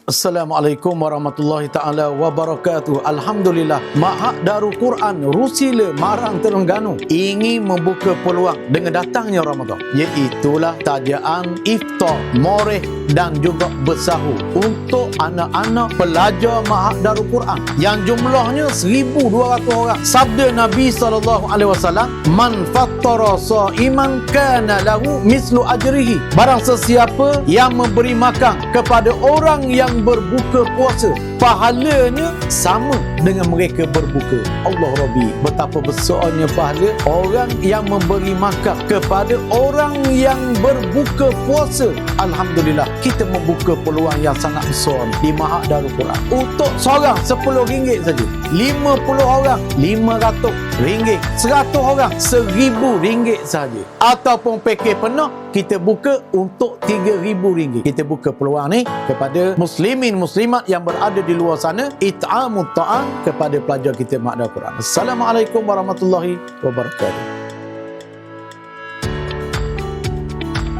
Assalamualaikum warahmatullahi ta'ala wabarakatuh. Alhamdulillah, Ma'had Darul Quran Rusila Marang Terengganu ingin membuka peluang dengan datangnya Ramadan, iaitulah tajaan iftar, moreh dan juga bersahur untuk anak-anak pelajar Ma'had Darul Quran yang jumlahnya 1,200 orang. Sabda Nabi SAW, man fattara sa'iman kana lahu mislu ajrihi. Barang sesiapa yang memberi makan kepada orang yang berbuka puasa, pahalanya sama dengan mereka berbuka. Allah Rabbi, betapa besarnya pahala orang yang memberi makan kepada orang yang berbuka puasa. Alhamdulillah, kita membuka peluang yang sangat besar di Ma'had Darul Quran. Untuk seorang RM10 saja, 50 orang RM500, 100 orang RM1,000 saja, ataupun pakej penuh kita buka untuk RM3,000. Kita buka peluang ni kepada muslimin muslimat yang berada di luar sana, it'amut ta'am kepada pelajar kita Ma'had Darul Quran. Assalamualaikum warahmatullahi wabarakatuh.